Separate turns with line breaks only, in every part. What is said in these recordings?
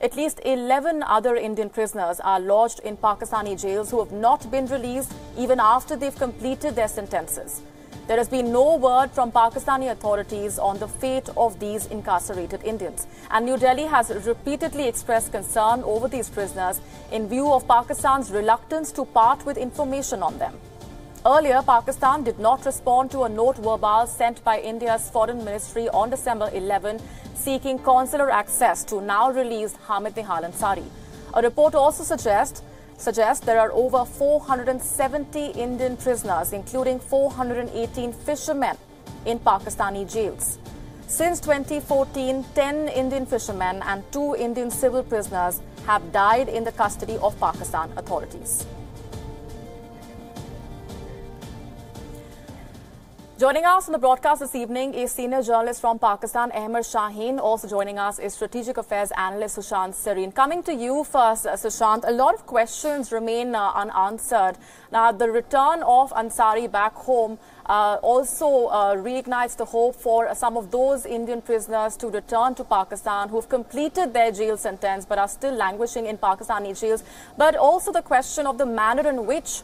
At least 11 other Indian prisoners are lodged in Pakistani jails who have not been released even after they've completed their sentences. There has been no word from Pakistani authorities on the fate of these incarcerated Indians. And New Delhi has repeatedly expressed concern over these prisoners in view of Pakistan's reluctance to part with information on them. Earlier, Pakistan did not respond to a note verbal sent by India's Foreign Ministry on December 11, seeking consular access to now released Hamid Nihal Ansari. A report also suggests there are over 470 Indian prisoners, including 418 fishermen, in Pakistani jails. Since 2014, 10 Indian fishermen and 2 Indian civil prisoners have died in the custody of Pakistan authorities. Joining us on the broadcast this evening is senior journalist from Pakistan, Ahmed Shaheen. Also joining us is strategic affairs analyst Sushant Sareen. Coming to you first, Sushant, a lot of questions remain unanswered. Now, the return of Ansari back home also reignites the hope for some of those Indian prisoners to return to Pakistan who have completed their jail sentence but are still languishing in Pakistani jails. But also the question of the manner in which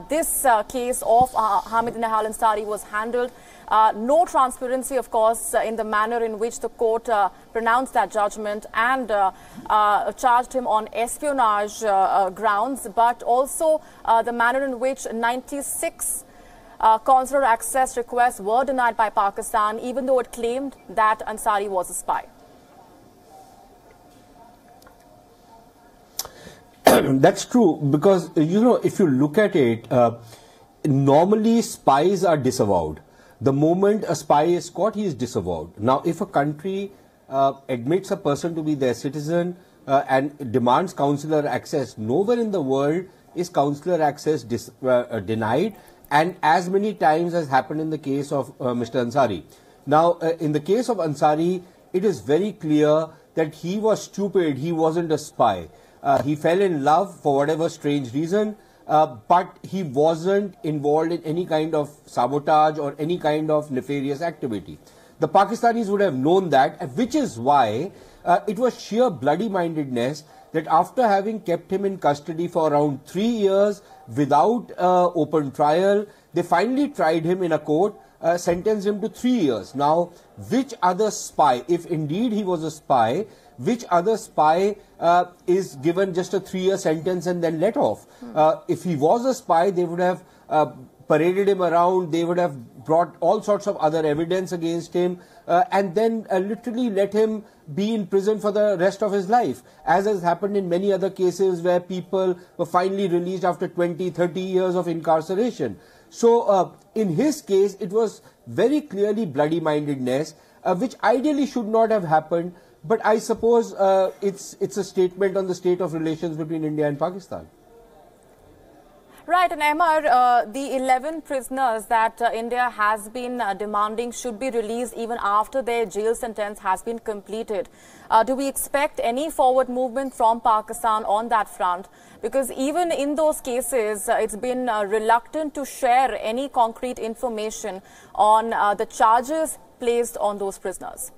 this case of Hamid Nihal Ansari was handled. No transparency, of course, in the manner in which the court pronounced that judgment and charged him on espionage grounds, but also the manner in which 96 consular access requests were denied by Pakistan, even though it claimed that Ansari was a spy.
That's true, because, if you look at it, normally spies are disavowed. The moment a spy is caught, he is disavowed. Now, if a country admits a person to be their citizen and demands consular access, nowhere in the world is consular access denied, and as many times as happened in the case of Mr. Ansari. Now, in the case of Ansari, it is very clear that he was stupid, he wasn't a spy. He fell in love for whatever strange reason, but he wasn't involved in any kind of sabotage or any kind of nefarious activity. The Pakistanis would have known that, which is why it was sheer bloody-mindedness that after having kept him in custody for around 3 years without open trial, they finally tried him in a court, sentenced him to 3 years. Now, which other spy, if indeed he was a spy, which other spy is given just a 3-year sentence and then let off? If he was a spy, they would have paraded him around, they would have brought all sorts of other evidence against him and then literally let him be in prison for the rest of his life, as has happened in many other cases where people were finally released after 20, 30 years of incarceration. So in his case, it was very clearly bloody-mindedness, which ideally should not have happened. But I suppose it's a statement on the state of relations between India and Pakistan.
Right, and Ahmed, the 11 prisoners that India has been demanding should be released even after their jail sentence has been completed. Do we expect any forward movement from Pakistan on that front? Because even in those cases, it's been reluctant to share any concrete information on the charges placed on those prisoners.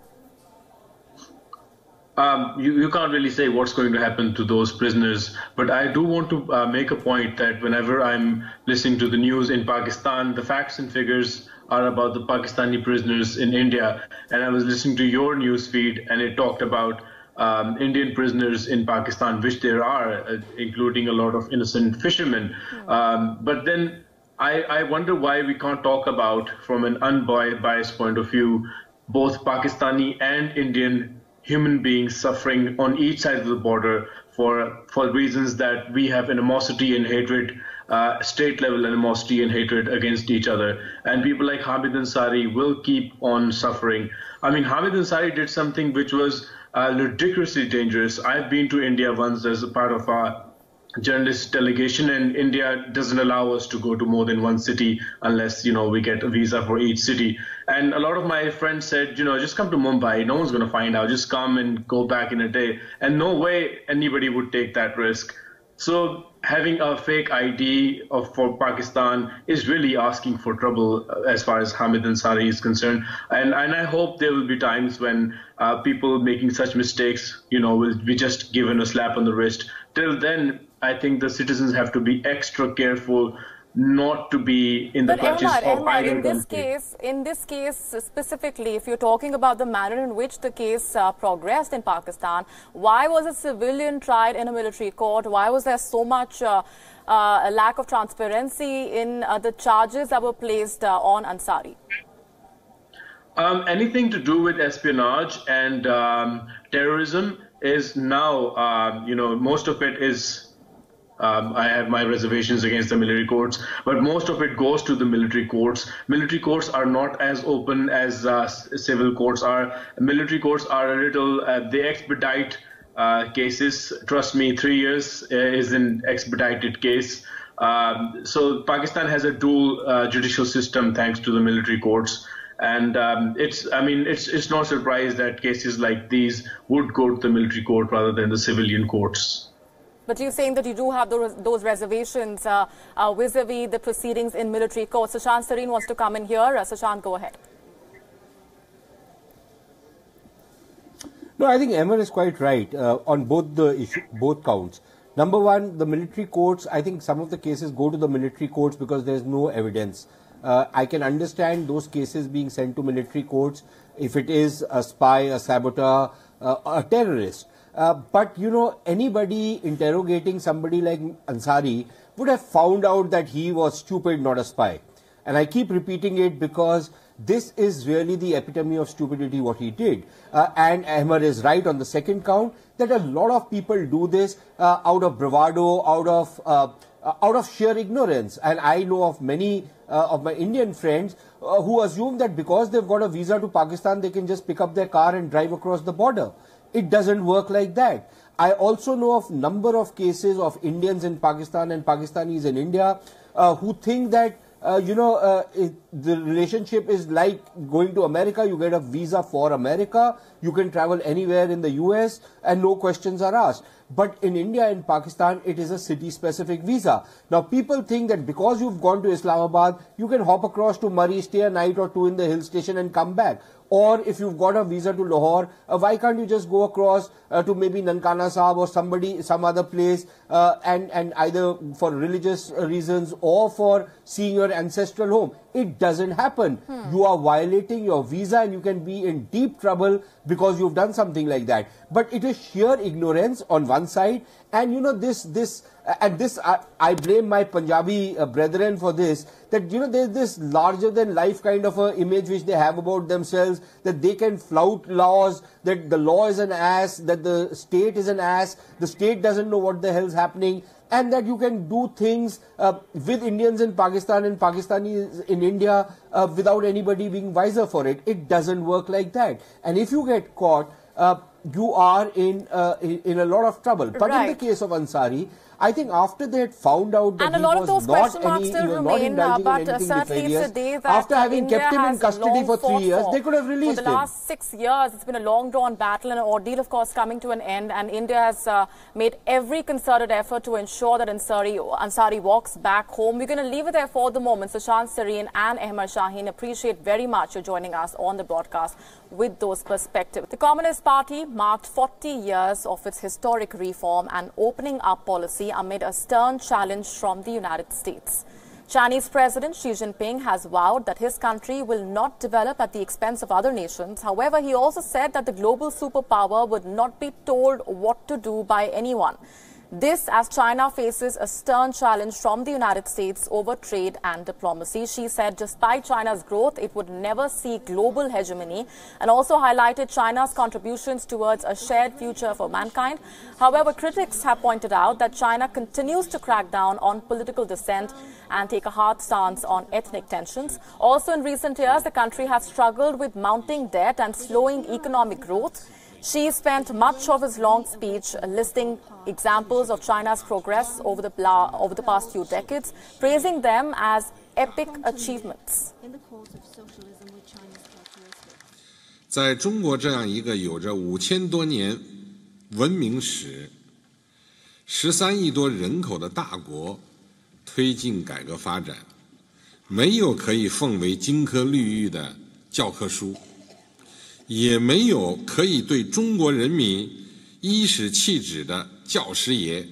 You can't really say what's going to happen to those prisoners, but I do want to make a point that whenever I'm listening to the news in Pakistan, the facts and figures are about the Pakistani prisoners in India. And I was listening to your news feed and it talked about Indian prisoners in Pakistan, which there are, including a lot of innocent fishermen. But then I wonder why we can't talk about, from an unbiased point of view, both Pakistani and Indian human beings suffering on each side of the border for reasons that we have animosity and hatred, state-level animosity and hatred against each other. And people like Hamid Ansari will keep on suffering. I mean, Hamid Ansari did something which was ridiculously dangerous. I've been to India once as a part of our journalist delegation, and India doesn't allow us to go to more than one city unless, we get a visa for each city. And a lot of my friends said, just come to Mumbai, no one's going to find out, just come and go back in a day. And no way anybody would take that risk. So having a fake ID for Pakistan is really asking for trouble as far as Hamid Ansari is concerned. And I hope there will be times when people making such mistakes, will be just given a slap on the wrist. Till then, I think the citizens have to be extra careful not to be in the clutches of either country.
In this case specifically, if you're talking about the manner in which the case progressed in Pakistan, why was a civilian tried in a military court? Why was there so much a lack of transparency in the charges that were placed on Ansari?
Anything to do with espionage and terrorism is now, most of it is. I have my reservations against the military courts, but most of it goes to the military courts. Military courts are not as open as civil courts are. Military courts are a little, they expedite cases. Trust me, 3 years is an expedited case. So Pakistan has a dual judicial system thanks to the military courts. And it's no surprise that cases like these would go to the military court rather than the civilian courts.
But you're saying that you do have those reservations vis-a-vis the proceedings in military courts. Sushant Sareen wants to come in here. Sushant, go ahead.
No, I think Emmer is quite right on both counts. Number one, the military courts, I think some of the cases go to the military courts because there's no evidence. I can understand those cases being sent to military courts if it is a spy, a saboteur, a terrorist. But, anybody interrogating somebody like Ansari would have found out that he was stupid, not a spy. And I keep repeating it because this is really the epitome of stupidity, what he did. And Ahmed is right on the second count that a lot of people do this out of bravado, out of sheer ignorance. And I know of many of my Indian friends who assume that because they've got a visa to Pakistan, they can just pick up their car and drive across the border. It doesn't work like that. I also know of number of cases of Indians in Pakistan and Pakistanis in India who think that the relationship is like going to America. You get a visa for America. You can travel anywhere in the US and no questions are asked. But in India and Pakistan, it is a city-specific visa. Now, people think that because you've gone to Islamabad, you can hop across to Murree, stay a night or two in the hill station and come back. Or if you've got a visa to Lahore, why can't you just go across to maybe Nankana Sahib or some other place and either for religious reasons or for seeing your ancestral home? It doesn't happen. You are violating your visa and you can be in deep trouble because you've done something like that. But it is sheer ignorance on one side, and I blame my Punjabi brethren for this, that there's this larger than life kind of a image which they have about themselves, that they can flout laws, that the law is an ass, that the state is an ass, the state doesn't know what the hell's happening, and that you can do things with Indians in Pakistan and Pakistanis in India without anybody being wiser for it. It doesn't work like that. And if you get caught, you are in a lot of trouble. But in the case of Ansari, I think after they had found out that he was not indulging in anything nefarious, after having kept him in custody for 3 years, they could have released him.
For the last 6 years, it's been a long-drawn battle and an ordeal, of course, coming to an end. And India has made every concerted effort to ensure that Ansari walks back home. We're going to leave it there for the moment. Sushant Sareen and Ahmed Shaheen, appreciate very much you joining us on the broadcast with those perspectives. The Communist Party marked 40 years of its historic reform and opening up policy amid a stern challenge from the United States. Chinese President Xi Jinping has vowed that his country will not develop at the expense of other nations. However, he also said that the global superpower would not be told what to do by anyone. This as China faces a stern challenge from the United States over trade and diplomacy. She said despite China's growth, it would never seek global hegemony, and also highlighted China's contributions towards a shared future for mankind. However, critics have pointed out that China continues to crack down on political dissent and take a hard stance on ethnic tensions. Also in recent years, the country has struggled with mounting debt and slowing economic growth. Xi spent much of his long speech listing examples of China's progress over the past few decades, praising them as epic achievements.
在中国这样一个有着5000多年文明史、13亿多人口的大国推进改革发展，没有可以奉为金科玉律的教科书，也没有可以对中国人民颐使气指的教师爷。